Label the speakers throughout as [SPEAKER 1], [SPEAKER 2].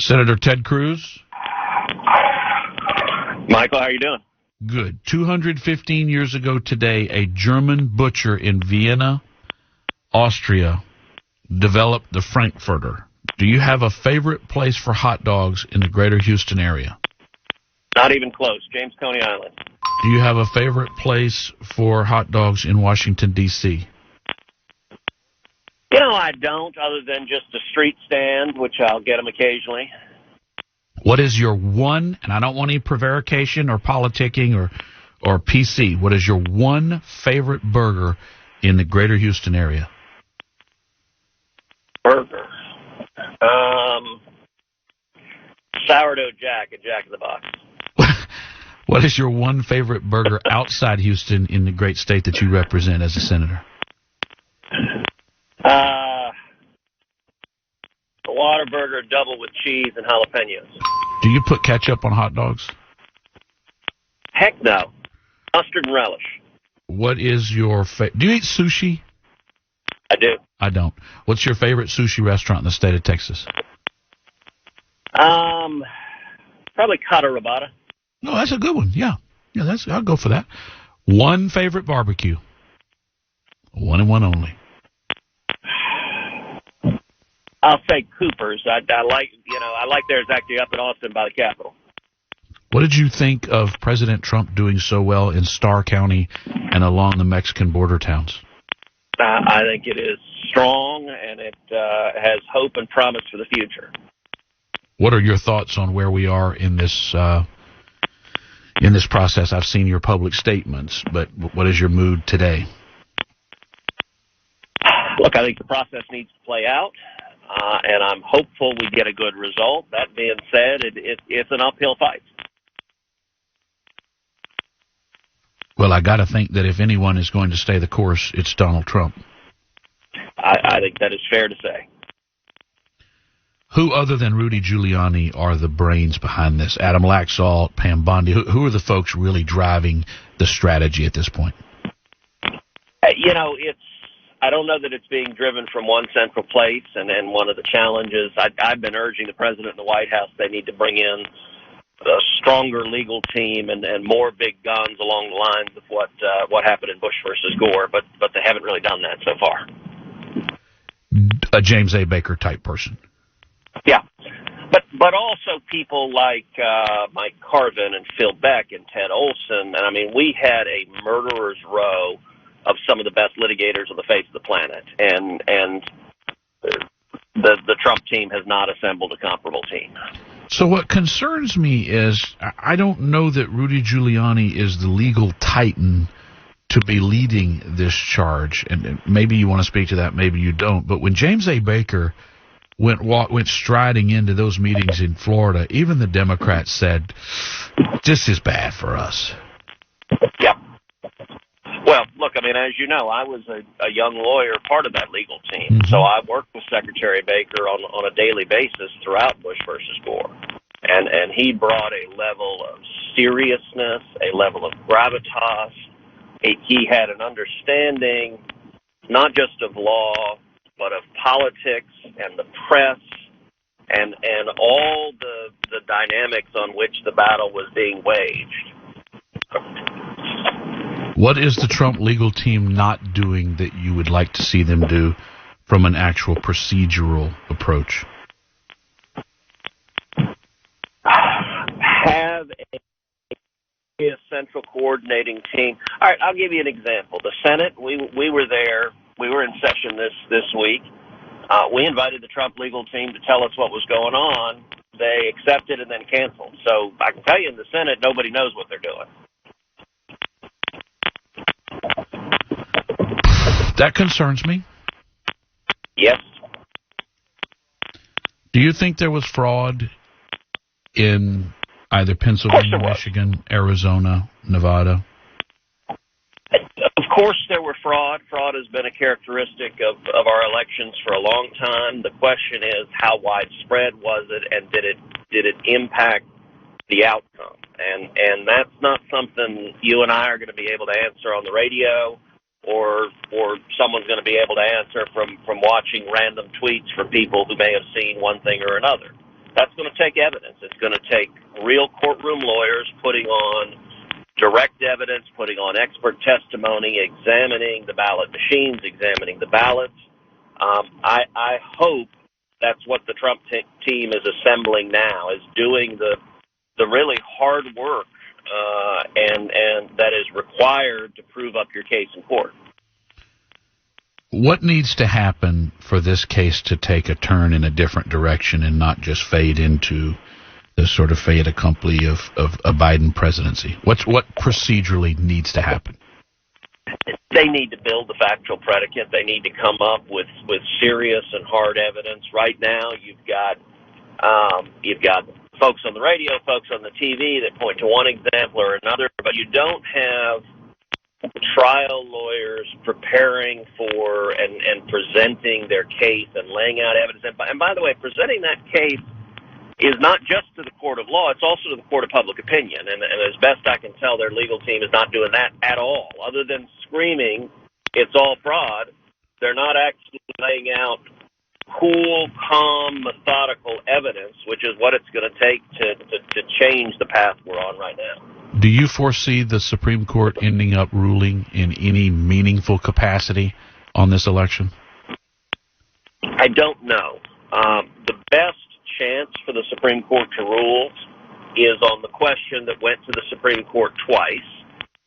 [SPEAKER 1] Senator Ted Cruz.
[SPEAKER 2] Michael, how are you doing?
[SPEAKER 1] Good. 215 years ago today, a German butcher in Vienna, Austria, developed the Frankfurter. Do you have a favorite place for hot dogs in the greater Houston area?
[SPEAKER 2] Not even close. James Coney Island.
[SPEAKER 1] Do you have a favorite place for hot dogs in Washington, D.C.?
[SPEAKER 2] I don't, other than just a street stand, which I'll get them occasionally.
[SPEAKER 1] What is your one, and I don't want any prevarication or politicking or PC, what is your one favorite burger in the greater Houston area?
[SPEAKER 2] Burger. Sourdough Jack at Jack in the Box.
[SPEAKER 1] What is your one favorite burger outside Houston in the great state that you represent as a senator?
[SPEAKER 2] A Whataburger double with cheese and jalapenos.
[SPEAKER 1] Do you put ketchup on hot dogs?
[SPEAKER 2] Heck no. Mustard and relish.
[SPEAKER 1] What is your do you eat sushi?
[SPEAKER 2] I do.
[SPEAKER 1] I don't. What's your favorite sushi restaurant in the state of Texas?
[SPEAKER 2] Probably Kata Rabata.
[SPEAKER 1] No, that's a good one. Yeah, I'll go for that. One favorite barbecue. One and one only.
[SPEAKER 2] I'll say Cooper's. I like theirs actually up in Austin by the Capitol.
[SPEAKER 1] What did you think of President Trump doing so well in Starr County and along the Mexican border towns?
[SPEAKER 2] I think it is strong, and it has hope and promise for the future.
[SPEAKER 1] What are your thoughts on where we are in this process? I've seen your public statements, but what is your mood today?
[SPEAKER 2] Look, I think the process needs to play out, and I'm hopeful we get a good result. That being said, it's an uphill fight.
[SPEAKER 1] Well, I got to think that if anyone is going to stay the course, it's Donald Trump.
[SPEAKER 2] I think that is fair to say.
[SPEAKER 1] Who other than Rudy Giuliani are the brains behind this? Adam Laxalt, Pam Bondi. Who are the folks really driving the strategy at this point?
[SPEAKER 2] I don't know that it's being driven from one central place, and one of the challenges I've been urging the president and the White House, they need to bring in a stronger legal team and more big guns along the lines of what happened in Bush versus Gore, but they haven't really done that so far.
[SPEAKER 1] A James A. Baker type person.
[SPEAKER 2] Yeah, but also people like Mike Carvin and Phil Beck and Ted Olson, and I mean we had a murderer's row of some of the best litigators on the face of the planet, and the Trump team has not assembled a comparable team.
[SPEAKER 1] So what concerns me is I don't know that Rudy Giuliani is the legal titan to be leading this charge, and maybe you want to speak to that, maybe you don't. But when James A. Baker went striding into those meetings in Florida, even the Democrats said, "This is bad for us."
[SPEAKER 2] Yeah. Well, look, I mean, as you know, I was a young lawyer, part of that legal team. Mm-hmm. So I worked with Secretary Baker on a daily basis throughout Bush versus Gore. And he brought a level of seriousness, a level of gravitas. He had an understanding not just of law, but of politics and the press and all the dynamics on which the battle was being waged.
[SPEAKER 1] What is the Trump legal team not doing that you would like to see them do from an actual procedural approach?
[SPEAKER 2] Have a central coordinating team. All right, I'll give you an example. The Senate, we were there. We were in session this week. We invited the Trump legal team to tell us what was going on. They accepted and then canceled. So I can tell you in the Senate, nobody knows what they're doing.
[SPEAKER 1] That concerns me.
[SPEAKER 2] Yes.
[SPEAKER 1] Do you think there was fraud in either Pennsylvania, Michigan, Arizona, Nevada?
[SPEAKER 2] Of course there were fraud. Fraud has been a characteristic of our elections for a long time. The question is, how widespread was it, and did it impact the outcome? And that's not something you and I are going to be able to answer on the radio, or someone's going to be able to answer from watching random tweets from people who may have seen one thing or another. That's going to take evidence. It's going to take real courtroom lawyers putting on direct evidence, putting on expert testimony, examining the ballot machines, examining the ballots. I hope that's what the Trump team is assembling now, is doing the really hard work and that is required to prove up your case in court.
[SPEAKER 1] What needs to happen for this case to take a turn in a different direction and not just fade into the sort of fait accompli of a Biden presidency? What procedurally needs to happen?
[SPEAKER 2] They need to build the factual predicate. They need to come up with serious and hard evidence. Right now, you've got folks on the radio, folks on the TV that point to one example or another, but you don't have trial lawyers preparing for and presenting their case and laying out evidence. And by the way, presenting that case is not just to the court of law, it's also to the court of public opinion. And as best I can tell, their legal team is not doing that at all. Other than screaming, it's all fraud, they're not actually laying out cool, calm, methodical evidence, which is what it's going to take to change the path we're on right now.
[SPEAKER 1] Do you foresee the Supreme Court ending up ruling in any meaningful capacity on this election?
[SPEAKER 2] I don't know. The best chance for the Supreme Court to rule is on the question that went to the Supreme Court twice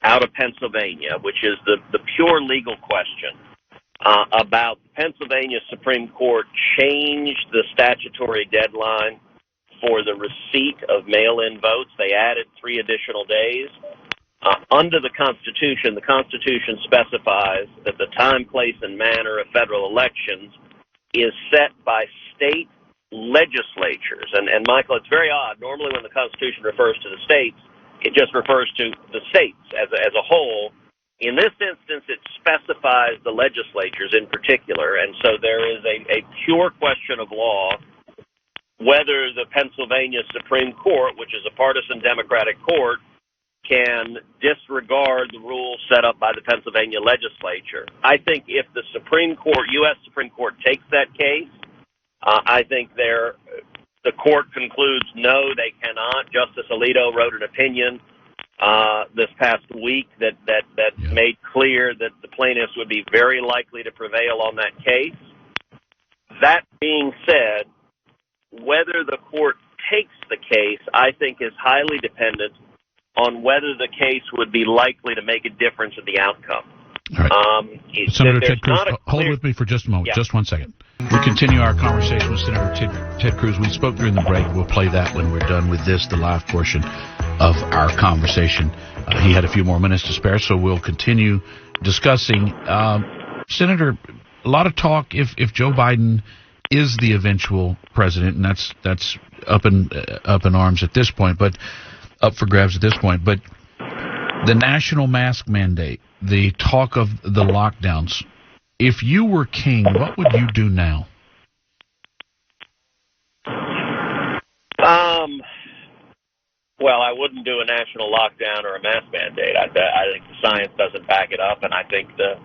[SPEAKER 2] out of Pennsylvania, which is the pure legal question about the Pennsylvania Supreme Court changed the statutory deadline for the receipt of mail-in votes. They added 3 additional days. Under the Constitution specifies that the time, place, and manner of federal elections is set by state legislatures. And Michael, it's very odd. Normally when the Constitution refers to the states, it just refers to the states as a whole. In this instance, it specifies the legislatures in particular, and so there is a pure question of law whether the Pennsylvania Supreme Court, which is a partisan Democratic court, can disregard the rules set up by the Pennsylvania legislature. I think if the Supreme Court, U.S. Supreme Court, takes that case, I think the court concludes no, they cannot. Justice Alito wrote an opinion this past week that made clear that the plaintiffs would be very likely to prevail on that case. That being said, whether the court takes the case, I think, is highly dependent on whether the case would be likely to make a difference in the outcome.
[SPEAKER 1] All right. Senator Ted Cruz, hold with me for just a moment, just 1 second. We continue our conversation with Senator Ted Cruz. We spoke during the break. We'll play that when we're done with this, the live portion of our conversation. He had a few more minutes to spare, so we'll continue discussing. Senator, a lot of talk if Joe Biden is the eventual president, and that's up in arms at this point, but up for grabs at this point. But the national mask mandate, the talk of the lockdowns. If you were king, what would you do now?
[SPEAKER 2] Well, I wouldn't do a national lockdown or a mask mandate. I think the science doesn't back it up, and I think the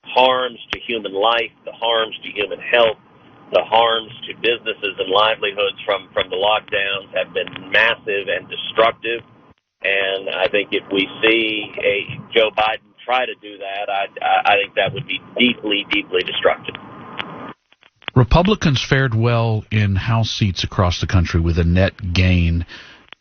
[SPEAKER 2] harms to human life, the harms to human health, the harms to businesses and livelihoods from the lockdowns have been massive and destructive. And I think if we see Joe Biden try to do that, I think that would be deeply, deeply destructive.
[SPEAKER 1] Republicans fared well in House seats across the country with a net gain.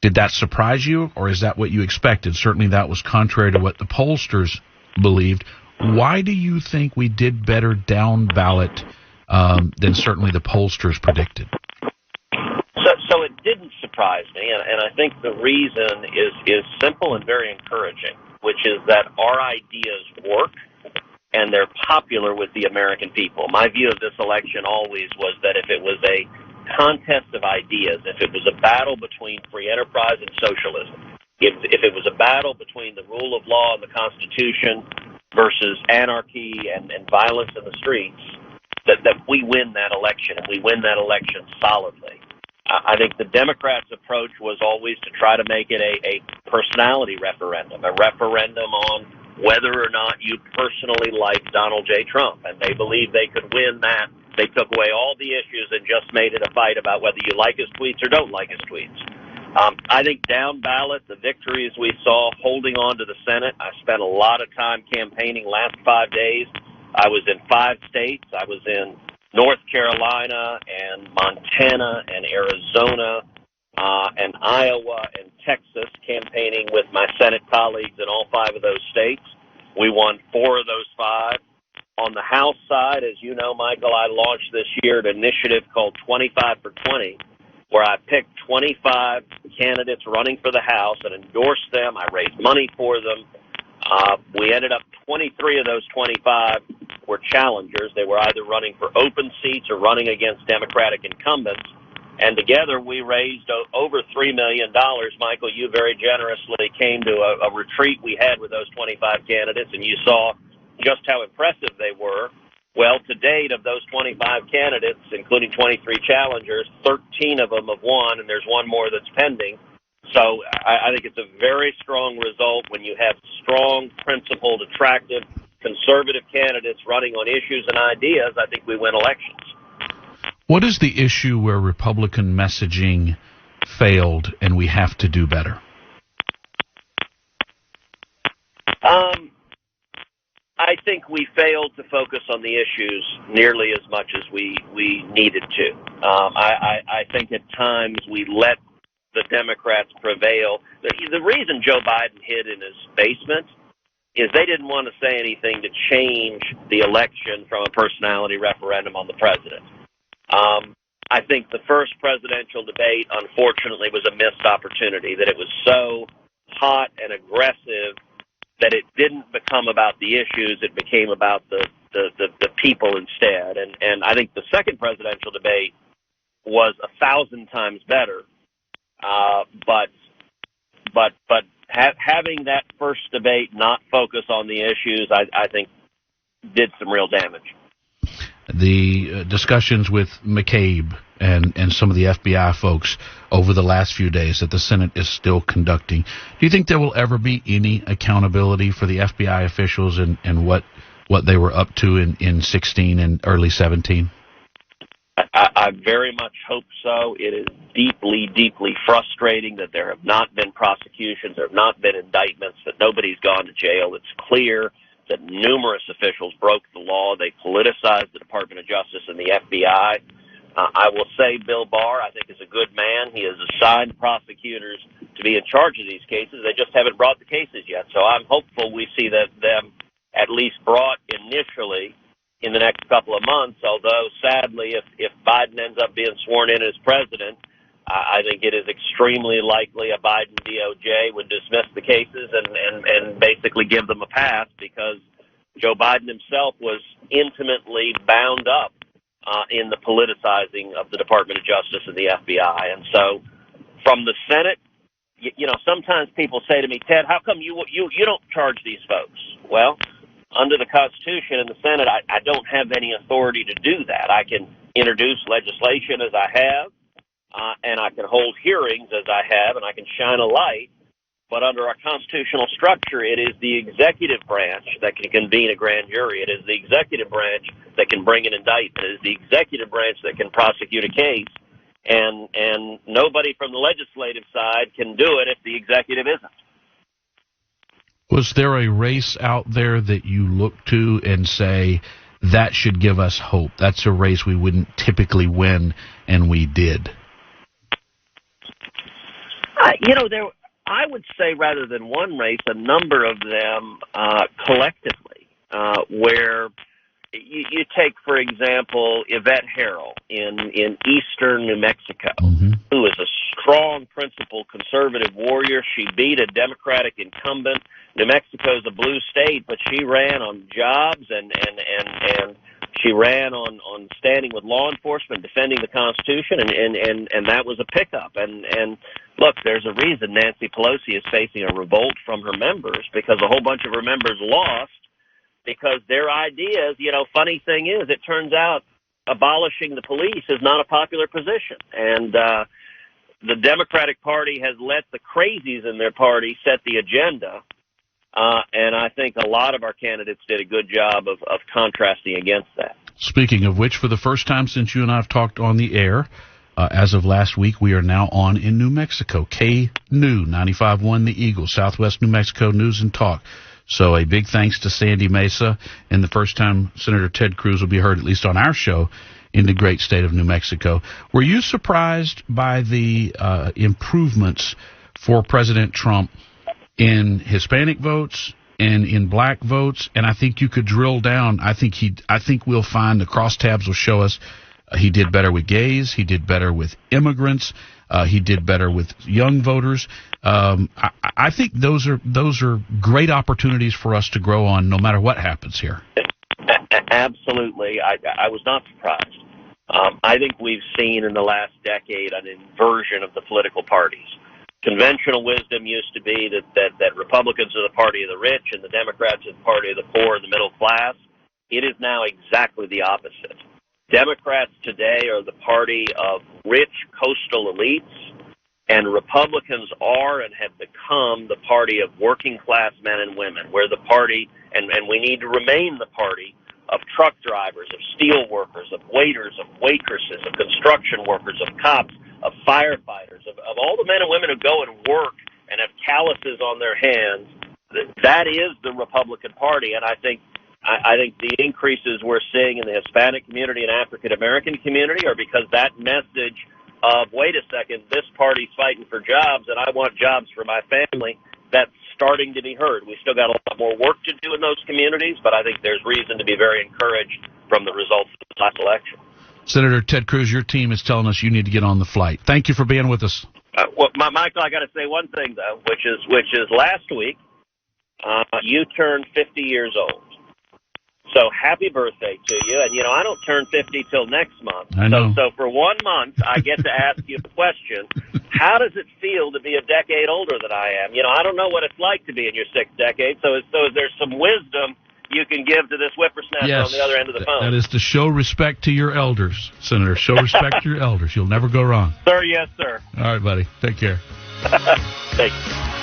[SPEAKER 1] Did that surprise you, or is that what you expected? Certainly that was contrary to what the pollsters believed. Why do you think we did better down ballot than certainly the pollsters predicted?
[SPEAKER 2] So it didn't surprise me, and I think the reason is simple and very encouraging, which is that our ideas work and they're popular with the American people. My view of this election always was that if it was a contest of ideas, if it was a battle between free enterprise and socialism, if it was a battle between the rule of law and the Constitution versus anarchy and violence in the streets, that we win that election, and we win that election solidly. I think the Democrats' approach was always to try to make it a personality referendum, a referendum on whether or not you personally like Donald J. Trump, and they believed they could win that They took away all the issues and just made it a fight about whether you like his tweets or don't like his tweets. I think down ballot, the victories we saw holding on to the Senate. I spent a lot of time campaigning last 5 days. I was in 5 states. I was in North Carolina and Montana and Arizona and Iowa and Texas, campaigning with my Senate colleagues in all 5 of those states. We won 4 of those 5. On the House side, as you know, Michael, I launched this year an initiative called 25 for 20, where I picked 25 candidates running for the House and endorsed them. I raised money for them. We ended up 23 of those 25 were challengers. They were either running for open seats or running against Democratic incumbents. And together we raised over $3 million. Michael, you very generously came to a retreat we had with those 25 candidates, and you saw just how impressive they were. Well, to date, of those 25 candidates, including 23 challengers, 13 of them have won, and there's one more that's pending. So I think it's a very strong result when you have strong, principled, attractive, conservative candidates running on issues and ideas. I think we win elections.
[SPEAKER 1] What is the issue where Republican messaging failed and we have to do better?
[SPEAKER 2] I think we failed to focus on the issues nearly as much as we needed to. I think at times we let the Democrats prevail. The reason Joe Biden hid in his basement is they didn't want to say anything to change the election from a personality referendum on the president. I think the first presidential debate, unfortunately, was a missed opportunity, that it was so hot and aggressive that it didn't become about the issues, it became about the people instead. And I think the second presidential debate was 1,000 times better. But having that first debate not focus on the issues, I think, did some real damage.
[SPEAKER 1] The discussions with McCabe and some of the FBI folks over the last few days that the Senate is still conducting, do you think there will ever be any accountability for the FBI officials and what they were up to in 16 and early 17?
[SPEAKER 2] I very much hope so. It is deeply, deeply frustrating that there have not been prosecutions, there have not been indictments, that nobody's gone to jail. It's clear that numerous officials broke the law. They politicized the Department of Justice and the FBI. I will say Bill Barr, I think, is a good man. He has assigned prosecutors to be in charge of these cases. They just haven't brought the cases yet. So I'm hopeful we see them at least brought initially in the next couple of months, although sadly, if Biden ends up being sworn in as president, I think it is extremely likely a Biden DOJ would dismiss the cases and basically give them a pass, because Joe Biden himself was intimately bound up in the politicizing of the Department of Justice and the FBI. And so from the Senate, you know, sometimes people say to me, Ted, how come you don't charge these folks? Well, under the Constitution in the Senate, I don't have any authority to do that. I can introduce legislation as I have, and I can hold hearings as I have, and I can shine a light. But under our constitutional structure, it is the executive branch that can convene a grand jury. It is the executive branch that can bring an indictment. It is the executive branch that can prosecute a case. And nobody from the legislative side can do it if the executive isn't.
[SPEAKER 1] Was there a race out there that you look to and say, that should give us hope? That's a race we wouldn't typically win, and we did. I would say, rather than one race, a number of them collectively, where you take, for example, Yvette Harrell in eastern New Mexico, who is a strong, principled, conservative warrior. She beat a Democratic incumbent. New Mexico is a blue state, but she ran on jobs and she ran on standing with law enforcement, defending the Constitution, and that was a pickup. And look, there's a reason Nancy Pelosi is facing a revolt from her members, because a whole bunch of her members lost because their ideas, funny thing is, it turns out abolishing the police is not a popular position. And the Democratic Party has let the crazies in their party set the agenda. And I think a lot of our candidates did a good job of contrasting against that. Speaking of which, for the first time since you and I have talked on the air, as of last week, we are now on in New Mexico. KNEW 95.1 The Eagle, Southwest New Mexico News and Talk. So a big thanks to Sandy Mesa, and the first time Senator Ted Cruz will be heard, at least on our show, in the great state of New Mexico. Were you surprised by the improvements for President Trump in Hispanic votes and in black votes? And I think you could drill down. I think we'll find the crosstabs will show us he did better with gays. He did better with immigrants. He did better with young voters. I think those are great opportunities for us to grow on, no matter what happens here.
[SPEAKER 2] Absolutely. I was not surprised. I think we've seen in the last decade an inversion of the political parties. Conventional wisdom used to be that Republicans are the party of the rich and the Democrats are the party of the poor and the middle class. It is now exactly the opposite. Democrats today are the party of rich coastal elites, and Republicans are and have become the party of working class men and women. We're the party, and we need to remain the party of truck drivers, of steel workers, of waiters, of waitresses, of construction workers, of cops, of firefighters, of all the men and women who go and work and have calluses on their hands. That is the Republican Party, and I think the increases we're seeing in the Hispanic community and African American community are because that message of, wait a second, this party's fighting for jobs and I want jobs for my family, that's starting to be heard. We still got a lot more work to do in those communities, but I think there's reason to be very encouraged from the results of the last election.
[SPEAKER 1] Senator Ted Cruz, your team is telling us you need to get on the flight. Thank you for being with us.
[SPEAKER 2] Well, Michael, I got to say one thing, though, which is last week you turned 50 years old. So happy birthday to you. And, I don't turn 50 till next month.
[SPEAKER 1] I know.
[SPEAKER 2] So for 1 month, I get to ask you the question, how does it feel to be a decade older than I am? I don't know what it's like to be in your sixth decade. So is there some wisdom you can give to this whippersnapper on the other end of the phone?
[SPEAKER 1] That is to show respect to your elders, Senator. Show respect to your elders. You'll never go wrong.
[SPEAKER 2] Sir, yes, sir.
[SPEAKER 1] All right, buddy. Take care.
[SPEAKER 2] Thank you.